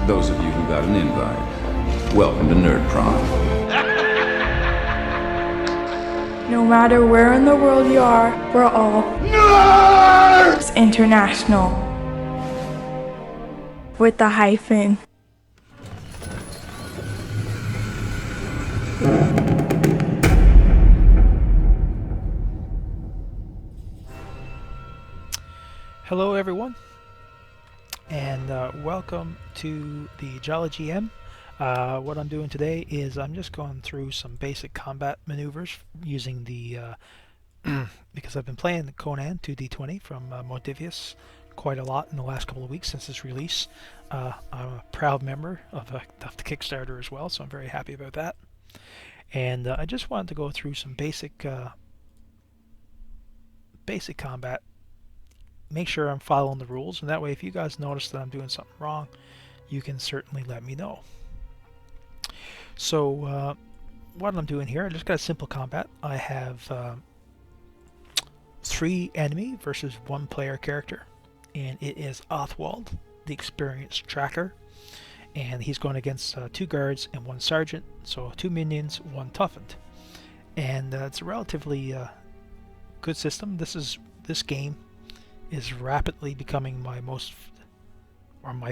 Those of you who got an invite, welcome to Nerd Prom. No matter where in the world you are, we're all Nerds International. With the hyphen. Hello everyone, and welcome to the JollyGM. What I'm doing today is I'm just going through some basic combat maneuvers using the because I've been playing the Conan 2D20 from Modiphius quite a lot in the last couple of weeks since its release. I'm a proud member of the Kickstarter as well, so I'm very happy about that. And I just wanted to go through some basic combat. Make sure I'm following the rules, and that way if you guys notice that I'm doing something wrong, you can certainly let me know. So what I'm doing here, I just got a simple combat. I have 3 enemy versus 1 player character, and it is Othwald, the experienced tracker, and he's going against 2 guards and 1 sergeant, so 2 minions, 1 toughened. And it's a relatively good system. This game is rapidly becoming my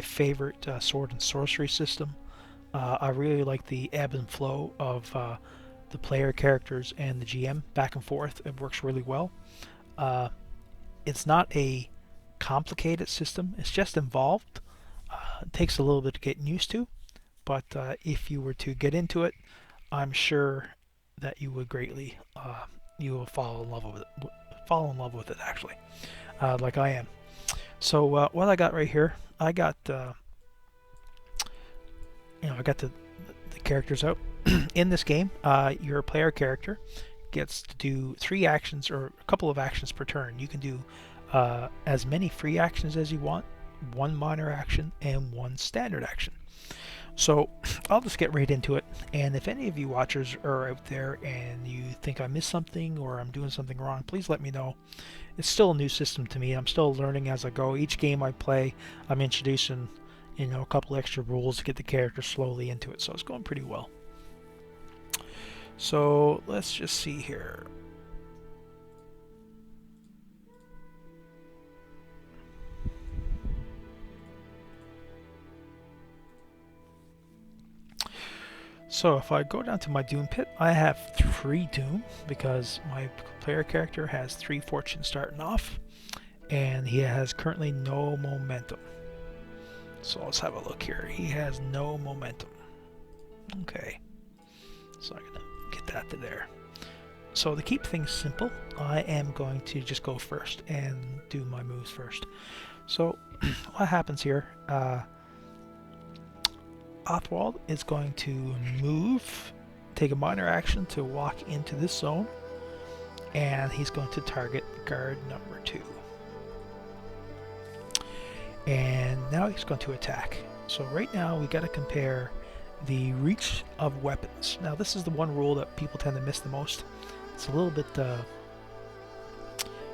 favorite sword and sorcery system. I really like the ebb and flow of the player characters and the GM back and forth. It works really well. It's not a complicated system, it's just involved. It takes a little bit to get used to, but if you were to get into it, I'm sure that you would greatly you will fall in love with it actually. Like I am. So what I got right here, I got the characters out. In this game, your player character gets to do 3 actions or a couple of actions per turn. You can do as many free actions as you want, 1 minor action and 1 standard action. So I'll just get right into it, and if any of you watchers are out there and you think I missed something or I'm doing something wrong, please let me know. It's still a new system to me. I'm still learning as I go. Each game I play, I'm introducing a couple extra rules to get the character slowly into it, so it's going pretty well. So let's just see here. So if I go down to my Doom pit, I have 3 Doom because my player character has 3 fortune starting off, and he has currently no momentum. So let's have a look here. He has no momentum. Okay, so I'm gonna get that to there. So to keep things simple, I am going to just go first and do my moves first. So what happens here? Othwald is going to move, take a minor action to walk into this zone, and he's going to target guard number 2. And now he's going to attack. So right now we got to compare the reach of weapons. Now this is the one rule that people tend to miss the most. It's a little bit,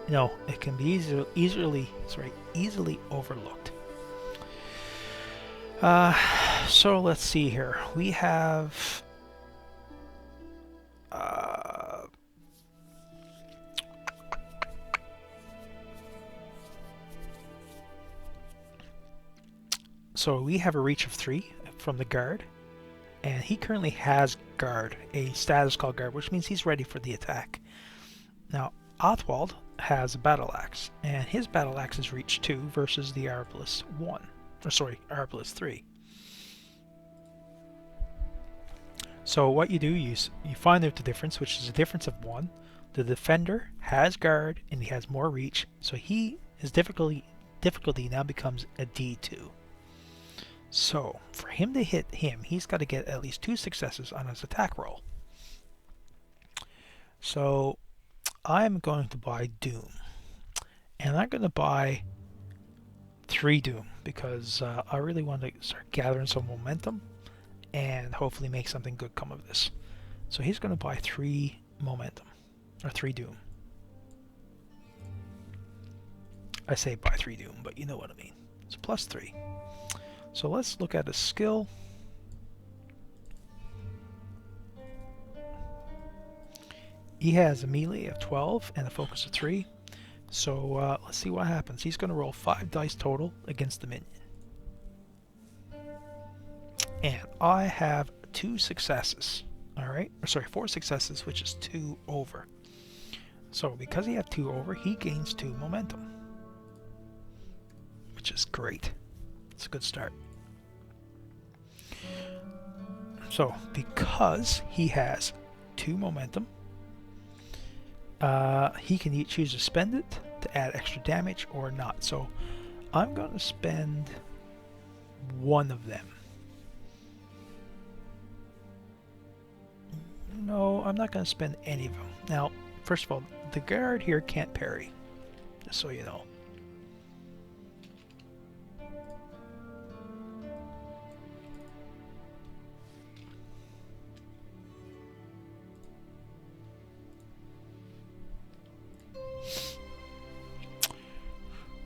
it can be easily overlooked. So let's see here. We have so we have a reach of 3 from the guard, and he currently has guard, a status called guard, which means he's ready for the attack. Now Othwald has a battle axe, and his battle axe is reach 2 versus the Arbalist 1. Arbalist 3. So what you do is you find out the difference, which is a difference of 1. The defender has guard and he has more reach, so his difficulty now becomes a D2. So for him to hit him, he's got to get at least 2 successes on his attack roll. So I'm going to buy Doom, and I'm going to buy 3 Doom because I really want to start gathering some momentum and hopefully make something good come of this. So he's going to buy 3 momentum, or 3 Doom. I say buy 3 Doom, but you know what I mean. It's plus 3. So let's look at a skill. He has a melee of 12 and a focus of 3. So let's see what happens. He's going to roll 5 dice total against the minion. And I have 2 successes. Alright, sorry, 4 successes, which is 2 over. So because he had 2 over, he gains 2 momentum. Which is great. It's a good start. So because he has 2 momentum, he can choose to spend it to add extra damage or not. So I'm going to spend one of them. No, I'm not going to spend any of them. Now, first of all, the guard here can't parry, just so you know.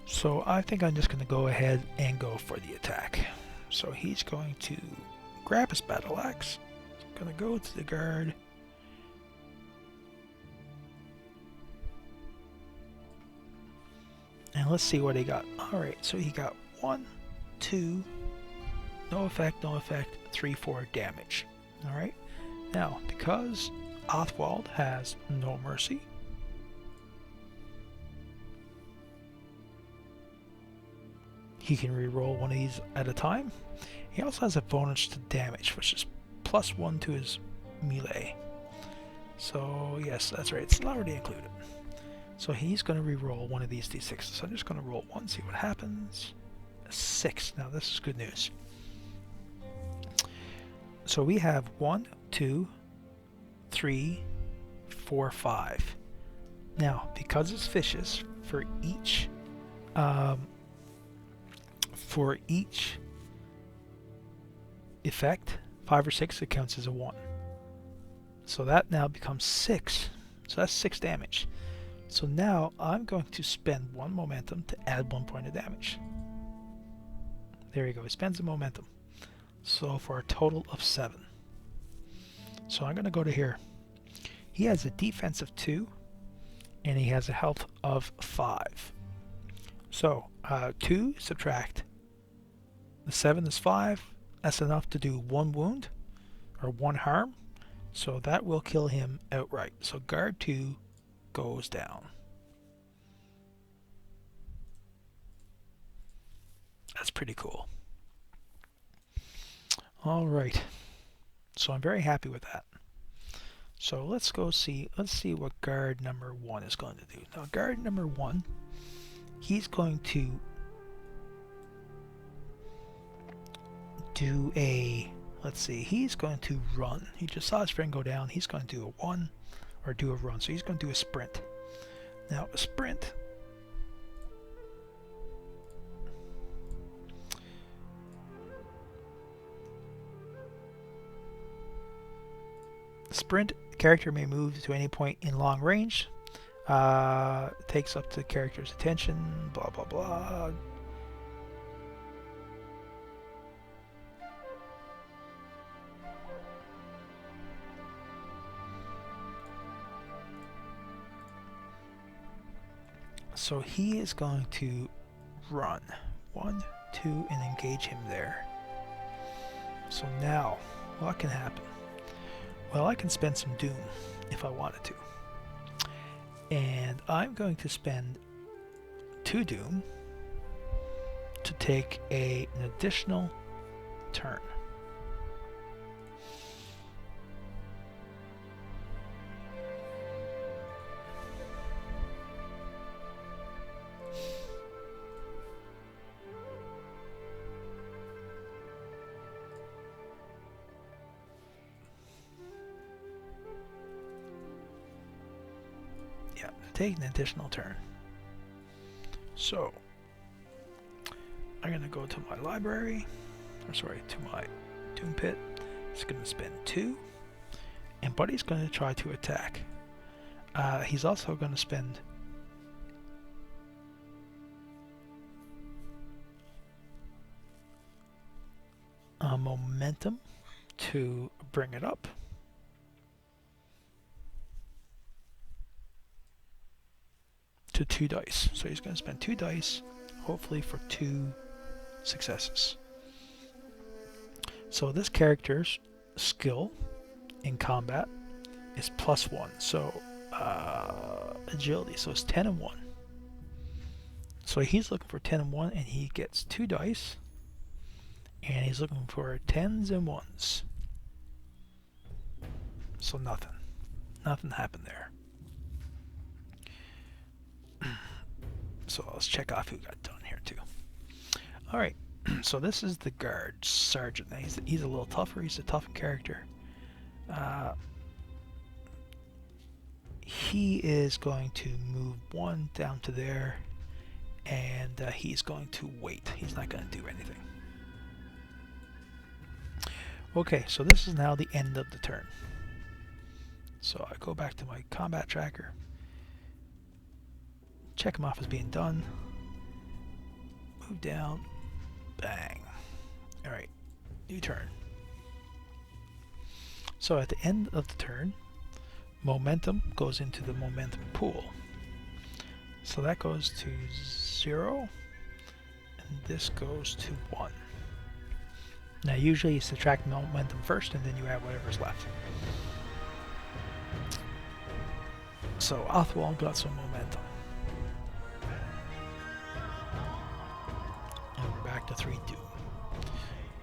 So I think I'm just going to go ahead and go for the attack. So he's going to grab his battle axe. He's going to go to the guard. And let's see what he got. Alright, so he got 1, 2, no effect, 3, 4 damage. Alright, now because Othwald has no mercy, he can reroll one of these at a time. He also has a bonus to damage, which is +1 to his melee. So yes, that's right, it's already included. So he's going to re-roll one of these d6s. So I'm just going to roll 1, see what happens. 6. Now this is good news. So we have 1, 2, 3, 4, 5. Now, because it's fishes, for each effect, 5 or 6, it counts as a 1. So that now becomes 6. So that's 6 damage. So now I'm going to spend 1 momentum to add 1 point of damage. There you go, he spends a momentum. So for a total of 7. So I'm going to go to here. He has a defense of 2, and he has a health of 5. So 2 subtract the 7 is 5. That's enough to do 1 wound, or 1 harm. So that will kill him outright. So guard 2 goes down. That's pretty cool. Alright. So I'm very happy with that. So let's see what guard number 1 is going to do. Now guard number 1, he's going to do a, let's see, he's going to run. He just saw his friend go down. He's going to do a 1 or do a run. So he's going to do a sprint. Now a sprint, character may move to any point in long range. Takes up the character's attention, blah blah blah. So he is going to run 1, 2, and engage him there. So now, what can happen? Well, I can spend some Doom if I wanted to. And I'm going to spend 2 Doom to take an additional turn. Take an additional turn. So I'm going to go to my library, or sorry, to my Doom Pit. It's going to spend 2, and Buddy's going to try to attack. He's also going to spend momentum to bring it up. To 2 dice. So he's going to spend 2 dice, hopefully for 2 successes. So this character's skill in combat is +1. So agility. So it's 10 and 1. So he's looking for 10 and 1, and he gets 2 dice. And he's looking for 10s and 1s. So nothing. Nothing happened there. So let's check off who got done here too. Alright, so this is the guard sergeant. Now he's a little tougher. He's a tough character. He is going to move 1 down to there, and he's going to wait. He's not going to do anything. Okay, so this is now the end of the turn. So I go back to my combat tracker, check him off as being done, move down, bang. Alright, new turn. So at the end of the turn, momentum goes into the momentum pool. So that goes to 0, and this goes to 1. Now usually you subtract momentum first, and then you add whatever's left. So Othwald got some momentum. And we're back to 3-2.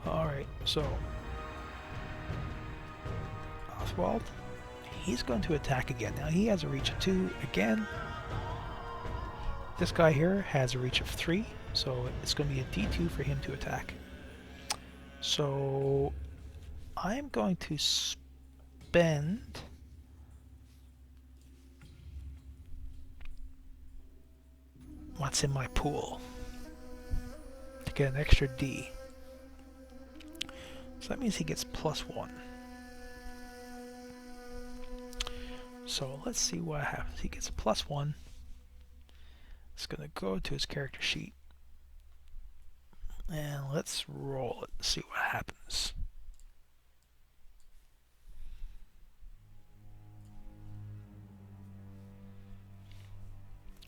Alright, so Othwald, he's going to attack again. Now he has a reach of 2 again. This guy here has a reach of 3, so it's going to be a D2 for him to attack. So I'm going to spend what's in my pool to get an extra D. So that means he gets +1. So let's see what happens. He gets a +1. It's going to go to his character sheet. And let's roll it, see what happens.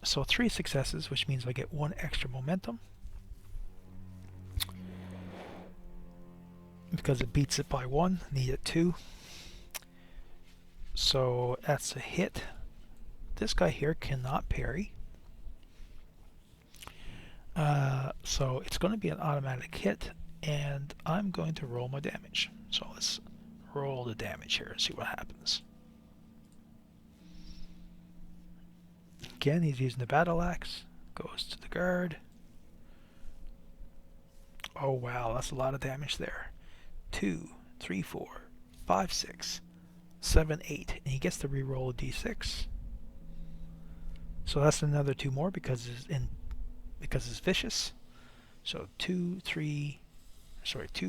So 3 successes, which means I get 1 extra momentum. Because it beats it by 1, need it 2. So that's a hit. This guy here cannot parry. So it's going to be an automatic hit, and I'm going to roll my damage. So let's roll the damage here and see what happens. Again, he's using the battle axe. Goes to the guard. Oh wow, that's a lot of damage there. 2, 3, 4, 5, 6, 7, 8, and he gets to re-roll a d6. So that's another 2 more because it's vicious. So 2,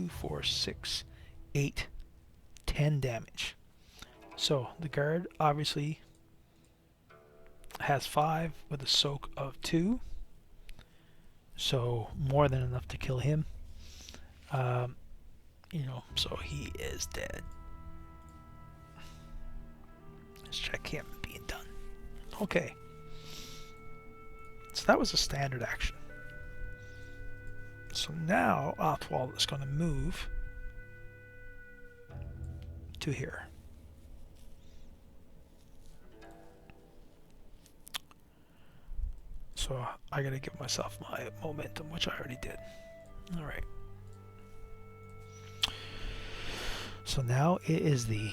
4, 6, 8, 10 damage. So the guard obviously has 5 with a soak of 2. So more than enough to kill him. So he is dead. Let's check him being done. Okay. So that was a standard action. So now Othwald is going to move to here. So I gotta give myself my momentum, which I already did. Alright. So now it is the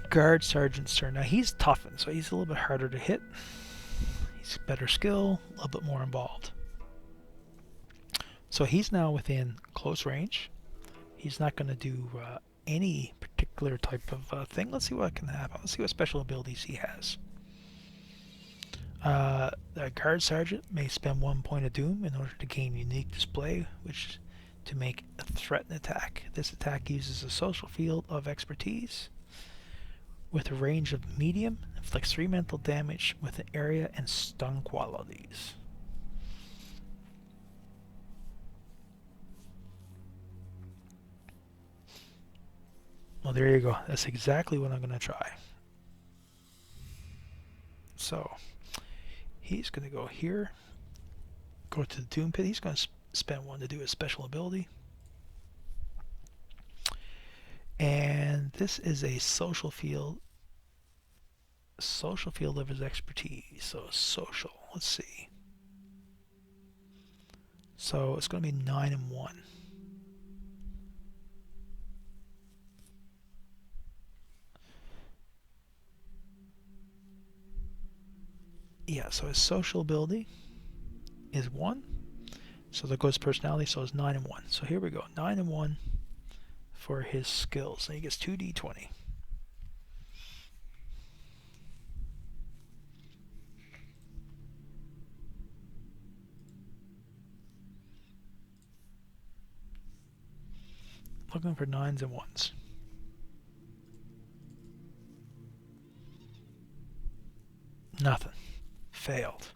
guard sergeant's turn. Now he's toughened, so he's a little bit harder to hit. He's better skill, a little bit more involved. So he's now within close range. He's not going to do any particular type of thing. Let's see what can happen. Let's see what special abilities he has. The guard sergeant may spend 1 point of doom in order to gain unique display, which to make a threat and attack. This attack uses a social field of expertise with a range of medium, inflicts 3 mental damage with an area and stun qualities. Well, there you go. That's exactly what I'm going to try. So, he's going to go here, go to the Doom Pit. He's going to spend 1 to do his special ability. And this is a social field of his expertise. So social, let's see. So it's going to be 9 and 1. Yeah, so his social ability is 1. So there goes personality, so it's 9 and 1. So here we go, 9 and 1 for his skills. And he gets 2d20. Looking for 9s and 1s. Nothing. Failed.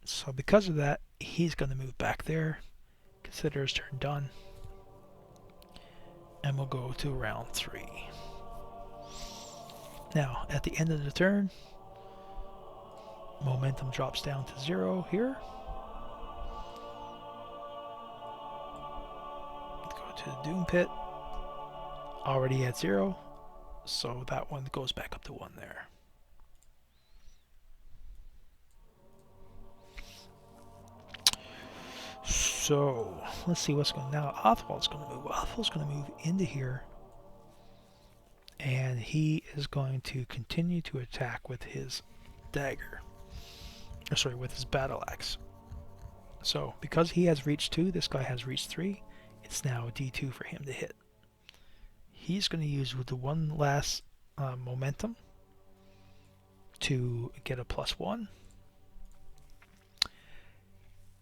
So because of that, he's going to move back there. Consider his turn done. And we'll go to round 3. Now, at the end of the turn, momentum drops down to 0 here. Go to the Doom Pit. Already at 0, so that one goes back up to 1 there. So, let's see what's going on. Now, Oswald's going to move. Oswald's going to move into here. And he is going to continue to attack with his dagger. Or sorry, with his battle axe. So, because he has reach 2, this guy has reach 3. It's now a D2 for him to hit. He's going to use the one last momentum to get a +1.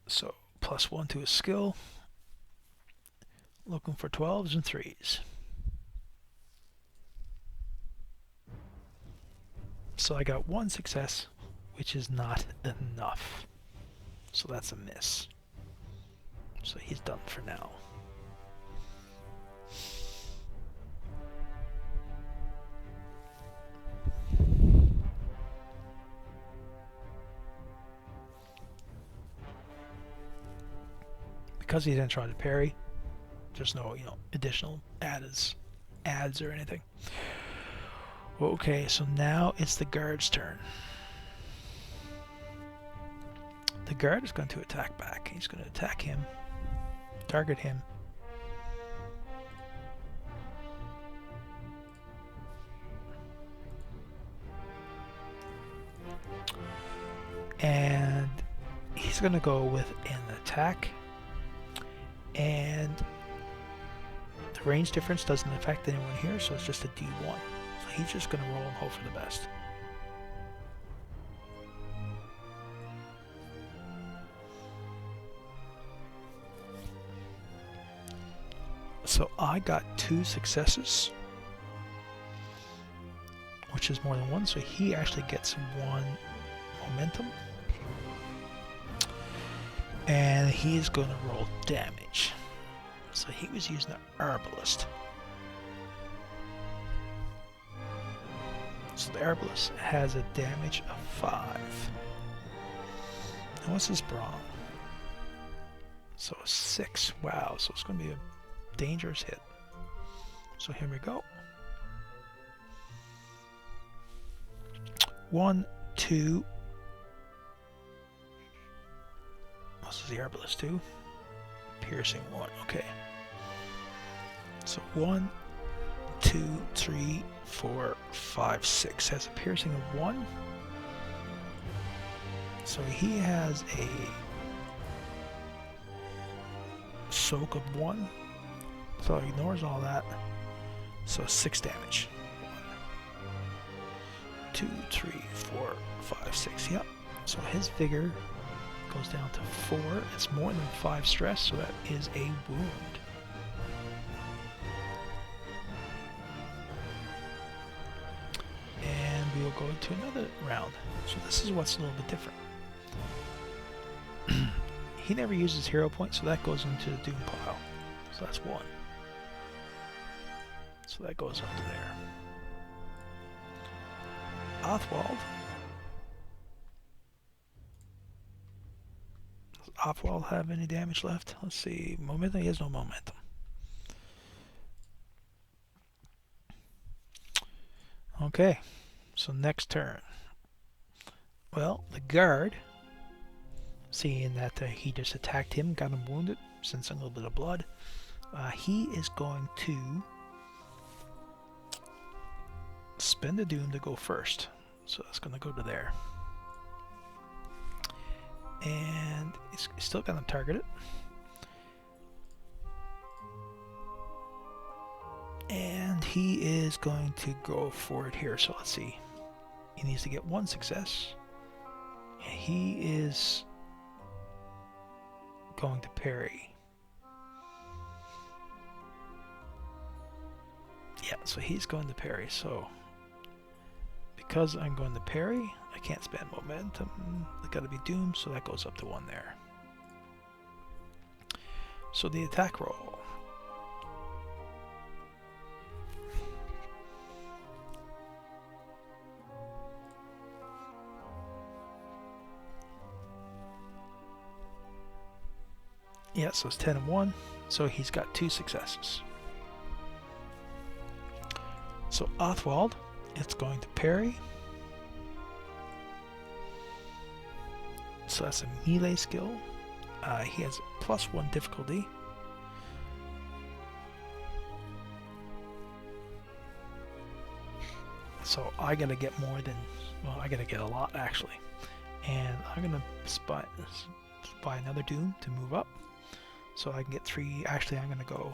So, +1 to his skill. Looking for 12s and 3s. So I got 1 success, which is not enough. So that's a miss. So he's done for now. Because he didn't try to parry, there's no, additional adds or anything. Okay, so now it's the guard's turn. The guard is going to attack back. He's going to attack him, target him. And he's going to go with an attack. And the range difference doesn't affect anyone here, so it's just a D1. So he's just going to roll and hope for the best. So I got 2 successes, which is more than 1, so he actually gets 1 momentum. And he's going to roll damage. So he was using an herbalist. So the herbalist has a damage of 5. And what's his brawn? So 6. Wow, so it's going to be a dangerous hit. So here we go. 1, 2. This is the herbalist 2. Piercing 1. Okay. So 1, 2, 3, 4, 5, 6 has a piercing of 1. So he has a soak of 1. So it ignores all that. So 6 damage. 1, 2, 3, 4, 5, 6. Yep. So his vigor goes down to 4. It's more than 5 stress, so that is a wound. And we will go to another round. So this is what's a little bit different. He never uses hero points, so that goes into the doom pile. So that's 1. So So that goes up to there. Othwald. Does Othwald have any damage left? Let's see. Momentum? He has no momentum. Okay. So next turn. Well, the guard, seeing that he just attacked him, got him wounded, sensing a little bit of blood, he is going to spend a doom to go first. So that's going to go to there. And he's still going to target it. And he is going to go for it here. So let's see. He needs to get one success. And he is going to parry. Yeah, so he's going to parry. So because I'm going to parry, I can't spend momentum. It's got to be doomed, so that goes up to 1 there. So the attack roll. Yeah, so it's 10 and 1. So he's got 2 successes. So Othwald, it's going to parry. So that's a melee skill. He has +1 difficulty. So I gotta get more than, well, I gotta get a lot actually. And I'm gonna buy another doom to move up. So I can get 3, actually I'm gonna go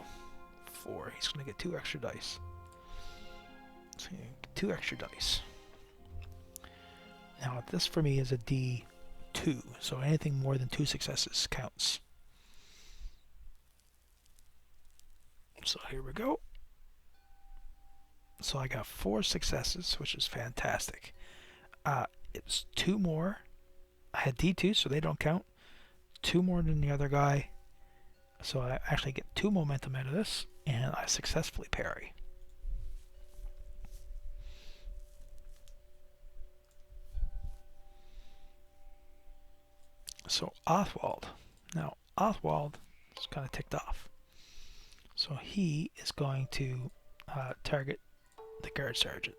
4. He's gonna get 2 extra dice. So 2 extra dice. Now this for me is a D2, so anything more than 2 successes counts. So here we go. So I got 4 successes, which is fantastic. It's 2 more. I had D2, so they don't count. 2 more than the other guy. So I actually get 2 momentum out of this, and I successfully parry. So Othwald. Now Othwald is kind of ticked off. So he is going to target the guard sergeant.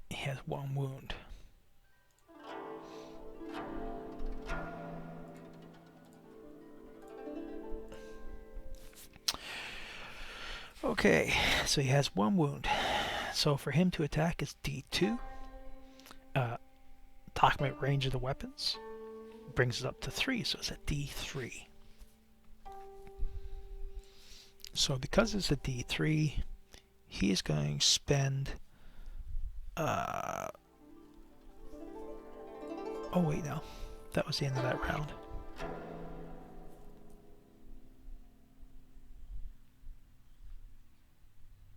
He has 1 wound. Okay, so he has 1 wound. So for him to attack is D2. Approximate range of the weapons brings it up to 3, so it's a D3. So because it's a D3, he is going to spend oh wait, no, that was the end of that round.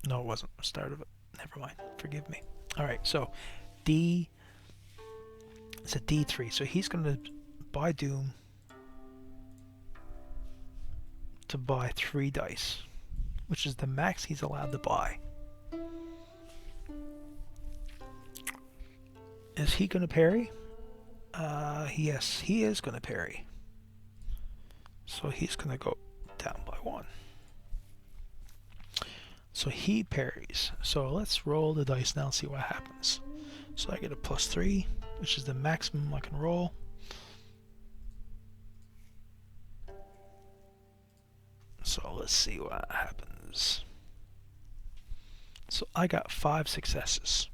No, it wasn't the start of it. Never mind. Forgive me. Alright, so it's a D3. So he's going to buy Doom to buy 3 dice, which is the max he's allowed to buy. Is he going to parry? Yes, he is going to parry. So he's going to go down by 1. So he parries. So let's roll the dice now and see what happens. So I get a +3, which is the maximum I can roll. So let's see what happens. So I got 5 successes.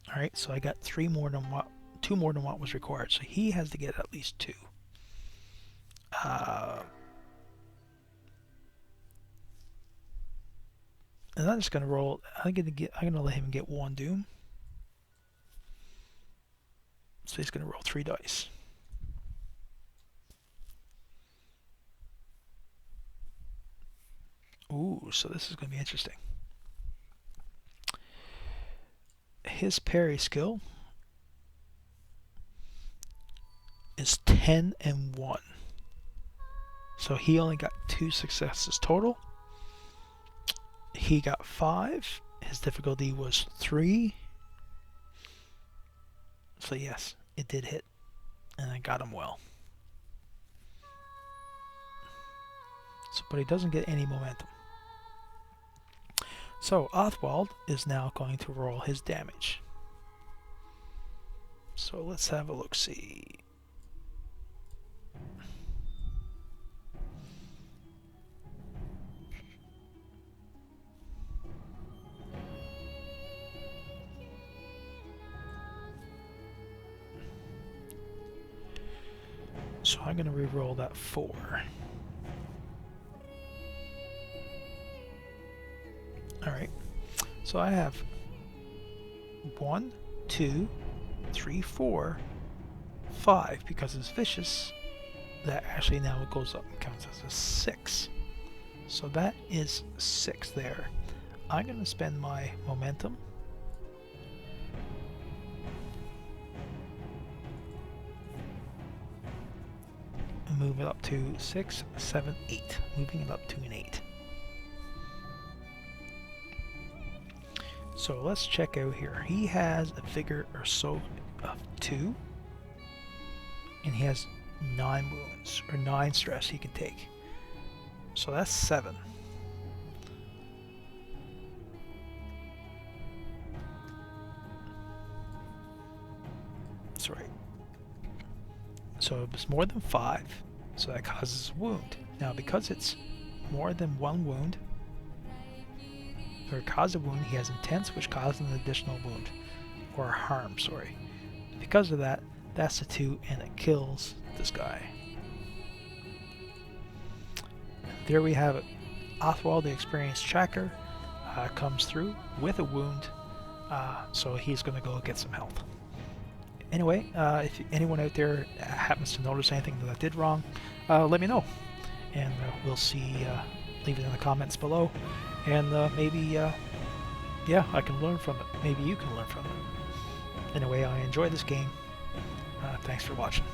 Alright, so I got 2 more than what was required. So he has to get at least 2. And I'm just gonna roll. I'm gonna let him get 1 doom. So he's gonna roll 3 dice. Ooh, so this is gonna be interesting. His parry skill is 10 and 1. So he only got 2 successes total. He got 5. His difficulty was 3. So yes, it did hit. And I got him well. So, but he doesn't get any momentum. So Othwald is now going to roll his damage. So let's have a look-see. So I'm going to re-roll that 4. Alright, so I have 1, 2, 3, 4, 5, because it's vicious. That actually now it goes up and counts as a 6. So that is 6 there. I'm going to spend my momentum. And move it up to 6, 7, 8. Moving it up to an 8. So let's check out here. He has a vigor or so of 2. And he has 9 wounds, or 9 stress he can take. So that's 7. That's right. So it was more than 5, so that causes a wound. Now because it's more than 1 wound, or cause a wound, he has intense, which causes an additional wound, or harm, sorry. Because of that, that's a 2, and it kills this guy. There we have it. Othwald, the experienced tracker, comes through with a wound, so he's going to go get some health. Anyway, if anyone out there happens to notice anything that I did wrong, let me know, and we'll see. Leave it in the comments below, and maybe, yeah, I can learn from it. Maybe you can learn from it. Anyway, I enjoy this game. Thanks for watching.